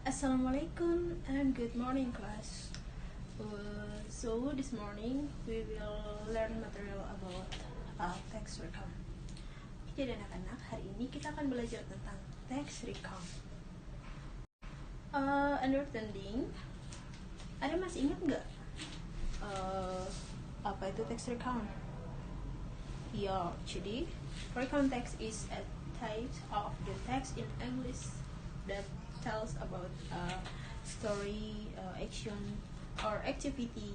Assalamualaikum and good morning class. So this morning we will learn material about text recount. Jadi anak-anak, hari ini kita akan belajar tentang text recount. Understanding, ada masih ingat nggak apa itu text recount? Ya, jadi recount text is a type of the text in English that tells about a story, action, or activity,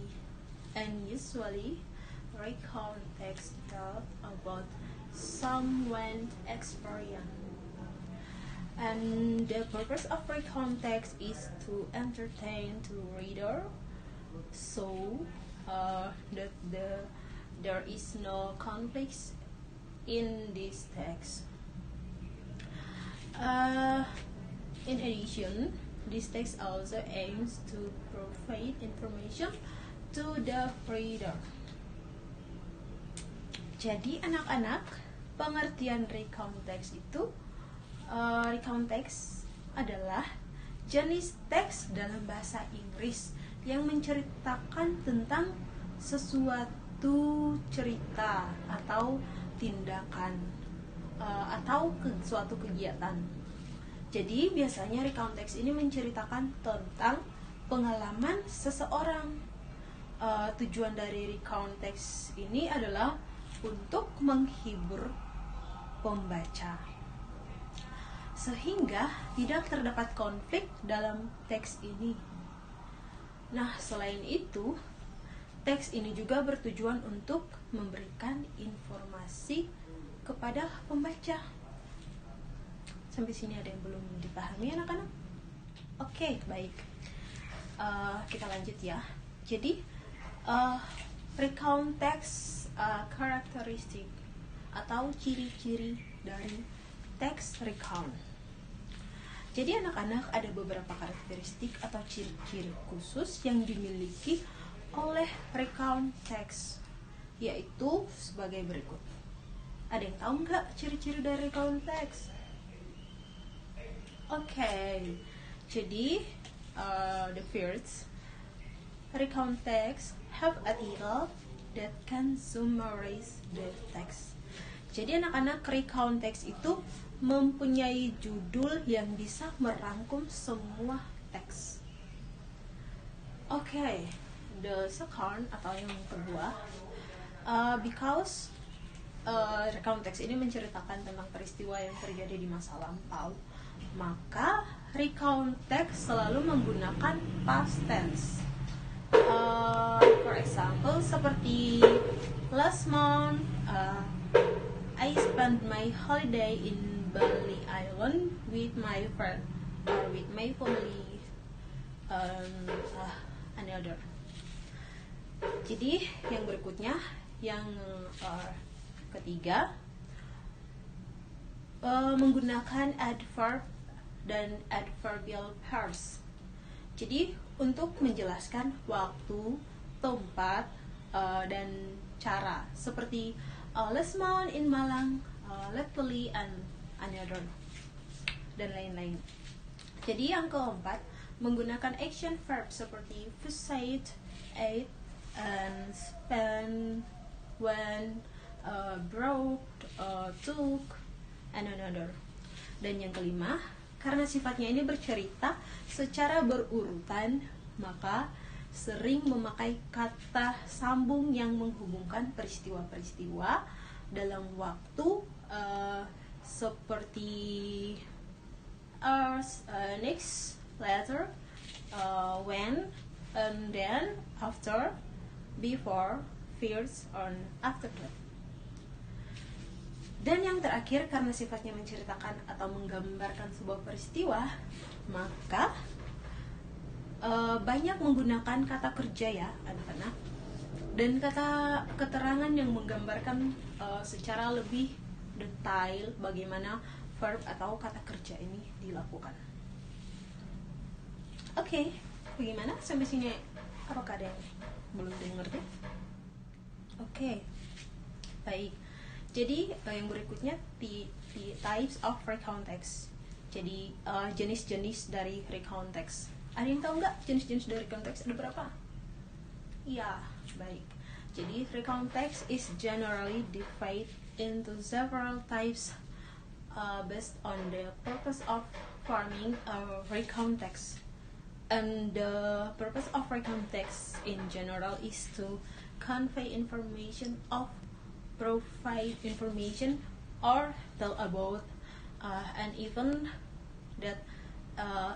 and usually recount text tell about someone's experience. And the purpose of recount text is to entertain the reader, so that there is no conflicts in this text. In addition, this text also aims to provide information to the reader. Jadi anak-anak, pengertian recount text itu, recount text adalah jenis teks dalam bahasa Inggris yang menceritakan tentang sesuatu cerita atau tindakan atau suatu kegiatan. Jadi biasanya recount text ini menceritakan tentang pengalaman seseorang. Tujuan dari recount text ini adalah untuk menghibur pembaca, sehingga tidak terdapat konflik dalam teks ini. Nah, selain itu, teks ini juga bertujuan untuk memberikan informasi kepada pembaca. Sampai sini ada yang belum dipahami anak-anak? Oke, baik. Kita lanjut ya. Jadi, recount text karakteristik atau ciri-ciri dari teks recount. Jadi anak-anak, ada beberapa karakteristik atau ciri-ciri khusus yang dimiliki oleh recount text, yaitu sebagai berikut. Ada yang tahu nggak ciri-ciri dari recount text? Okay, jadi the first, recount text have a title that can summarize the text. Jadi anak-anak, recount text itu mempunyai judul yang bisa merangkum semua teks. Okay, the second atau yang kedua, because recount text ini menceritakan tentang peristiwa yang terjadi di masa lampau, maka recount text selalu menggunakan past tense. For example, seperti last month I spent my holiday in Bali Island with my friend, with my family, another. Jadi yang berikutnya, yang ketiga, menggunakan adverb dan adverbial pairs. Jadi untuk menjelaskan waktu, tempat, dan cara, seperti last month in Malang, lately, and another, dan lain-lain. Jadi yang keempat, menggunakan action verb seperti visit, ate, and spend, went, brought, took, and another. Dan yang kelima, karena sifatnya ini bercerita secara berurutan, maka sering memakai kata sambung yang menghubungkan peristiwa-peristiwa dalam waktu, seperti next, later, when, and then, after, before, first, and after that. Dan yang terakhir, karena sifatnya menceritakan atau menggambarkan sebuah peristiwa, maka banyak menggunakan kata kerja ya anak-anak, dan kata keterangan yang menggambarkan secara lebih detail bagaimana verb atau kata kerja ini dilakukan. Oke, bagaimana sampai sini? Apakah ada yang belum mengerti? Oke, baik. Jadi yang berikutnya, the types of recount text. Jadi jenis-jenis dari recount text. Ada yang tahu nggak jenis-jenis dari recount text ada berapa? Iya, baik. Jadi recount text is generally divided into several types based on the purpose of forming a recount text. And the purpose of recount text in general is to convey information of provide information or tell about an event that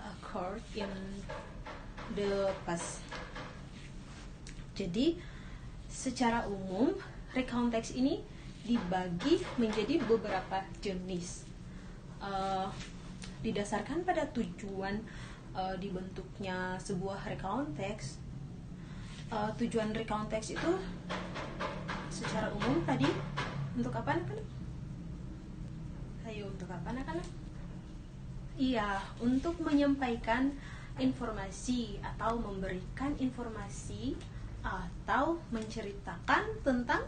occurred in the past. Jadi secara umum recount text ini dibagi menjadi beberapa jenis, didasarkan pada tujuan dibentuknya sebuah recount text. Tujuan recount text itu secara umum tadi untuk apa anak-anak? Ayo, untuk apa anak-anak? Iya, untuk menyampaikan informasi atau memberikan informasi atau menceritakan tentang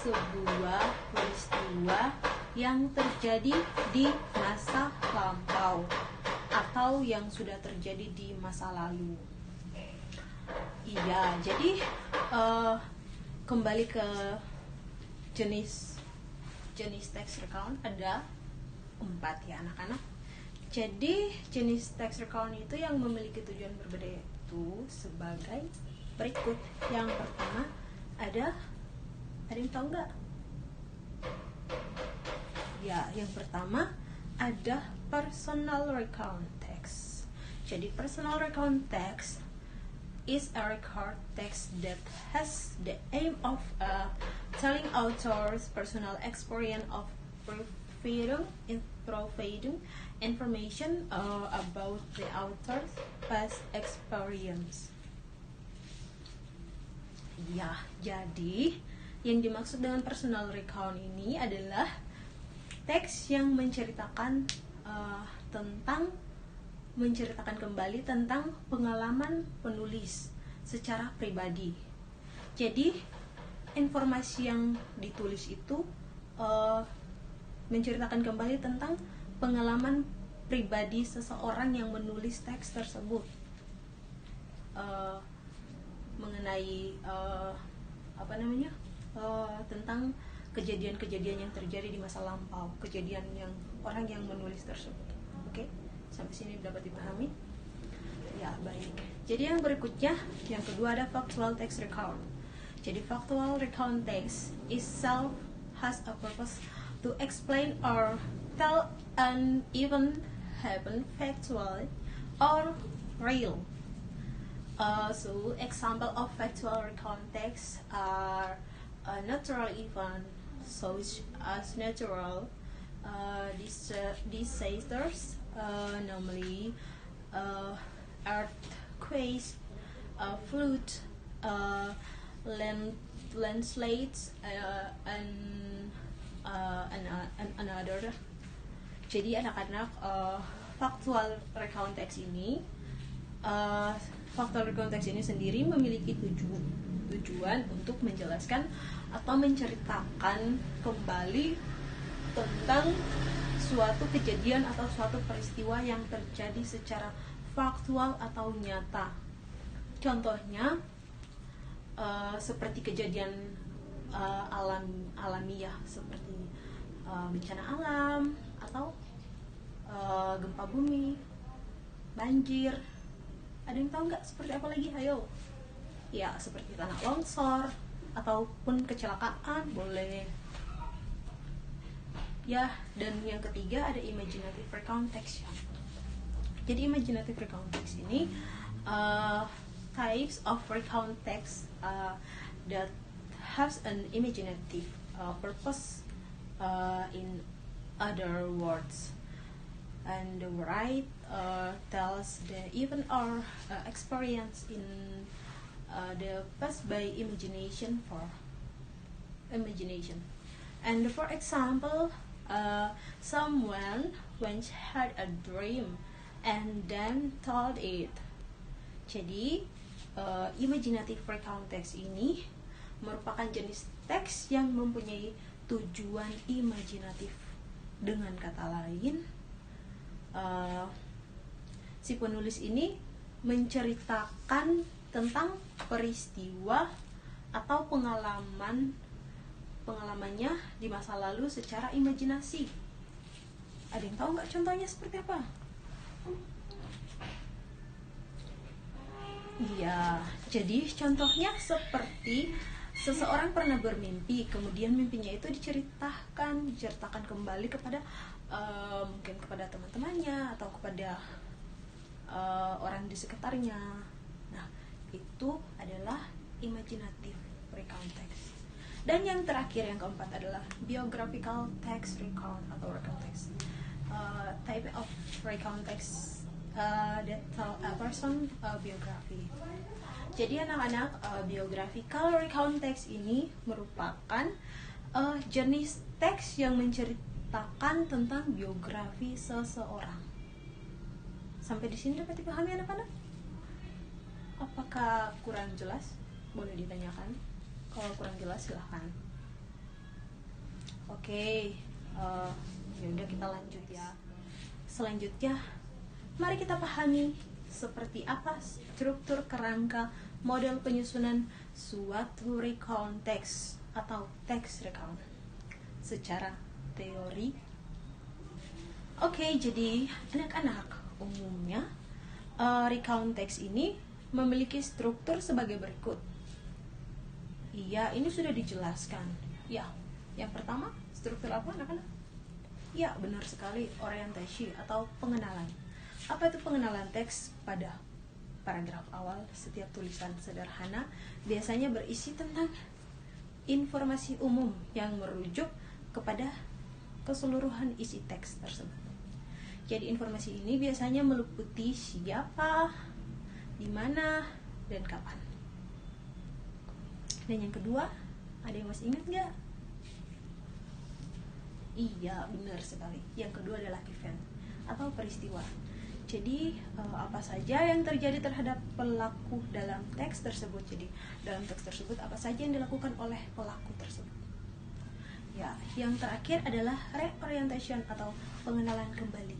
sebuah peristiwa yang terjadi di masa lampau atau yang sudah terjadi di masa lalu. Iya, jadi kembali ke jenis text recount ada 4 ya anak-anak. Jadi jenis text recount itu yang memiliki tujuan berbeda itu sebagai berikut. Yang pertama ada yang tahu nggak? Ya, yang pertama ada personal recount text. Jadi personal recount text is a record text that has the aim of telling authors' personal experience of providing information about the author's past experience. Ya, jadi yang dimaksud dengan personal recount ini adalah teks yang menceritakan kembali tentang pengalaman penulis secara pribadi. Jadi informasi yang ditulis itu menceritakan kembali tentang pengalaman pribadi seseorang yang menulis teks tersebut, mengenai tentang kejadian-kejadian yang terjadi di masa lampau, kejadian yang orang yang menulis tersebut. Oke, sampai sini dapat dipahami? Ya, baik. Jadi yang berikutnya, yang kedua ada factual text recount. Jadi factual recount text itself has a purpose to explain or tell an event happen factually or real. So example of factual recount text are a natural event such as natural disasters, namely earthquakes, flood, landslides, and another. Jadi anak-anak, factual recount text ini sendiri memiliki tujuan untuk menjelaskan atau menceritakan kembali tentang suatu kejadian atau suatu peristiwa yang terjadi secara faktual atau nyata. Contohnya seperti kejadian alamiah seperti bencana alam atau gempa bumi, banjir. Ada yang tahu nggak seperti apa lagi? Ayo. Ya, seperti tanah longsor ataupun kecelakaan boleh. Ya, dan yang ketiga ada imaginative recount text. Jadi imaginative recount text ini types of recount text that has an imaginative purpose, in other words, and the right tells the event or experience in the past by imagination. And for example, someone once had a dream and then told it. Jadi imaginative recount text ini merupakan jenis teks yang mempunyai tujuan imajinatif. Dengan kata lain, si penulis ini menceritakan tentang peristiwa atau pengalamannya di masa lalu secara imajinasi. Ada yang tahu nggak contohnya seperti apa? Iya, jadi contohnya seperti seseorang pernah bermimpi, kemudian mimpinya itu diceritakan kembali kepada mungkin kepada teman-temannya atau kepada orang di sekitarnya. Nah, itu adalah imaginative recount text. Dan yang terakhir, yang keempat adalah biographical text recount atau recount text. Type of recount text that tell a person biography. Jadi anak-anak, biographical recount text ini merupakan jenis teks yang menceritakan tentang biografi seseorang. Sampai di sini dapat dipahami anak-anak? Apakah kurang jelas? Boleh ditanyakan. Kalau kurang jelas silahkan. Oke, ya udah kita lanjut ya. Selanjutnya, mari kita pahami seperti apa struktur kerangka model penyusunan suatu recount text atau text recount secara teori. Oke, jadi anak-anak, umumnya recount text ini memiliki struktur sebagai berikut. Iya, ini sudah dijelaskan. Ya, yang pertama, struktur apa anak-anak? Ya, benar sekali, orientasi atau pengenalan. Apa itu pengenalan teks? Pada paragraf awal setiap tulisan sederhana biasanya berisi tentang informasi umum yang merujuk kepada keseluruhan isi teks tersebut. Jadi informasi ini biasanya meliputi siapa, di mana, dan kapan. Dan yang kedua, ada yang masih ingat nggak? Iya, benar sekali. Yang kedua adalah event atau peristiwa. Jadi apa saja yang terjadi terhadap pelaku dalam teks tersebut. Jadi dalam teks tersebut apa saja yang dilakukan oleh pelaku tersebut. Ya, yang terakhir adalah reorientation atau pengenalan kembali.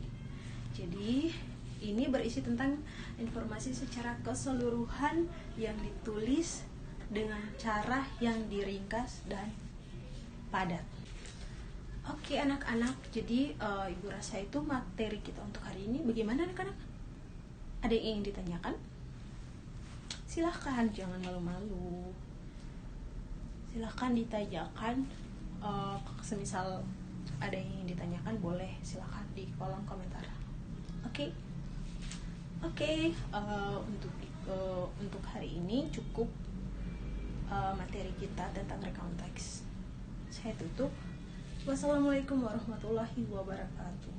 Jadi ini berisi tentang informasi secara keseluruhan yang ditulis dengan cara yang diringkas dan padat. Oke anak-anak, jadi ibu rasa itu materi kita untuk hari ini. Bagaimana anak-anak? Ada yang ingin ditanyakan? Silahkan, jangan malu-malu. Silahkan ditanyakan. Semisal ada yang ingin ditanyakan, boleh silahkan di kolom komentar. Oke. Untuk hari ini cukup materi kita tentang recount text. Saya tutup. Wassalamualaikum warahmatullahi wabarakatuh.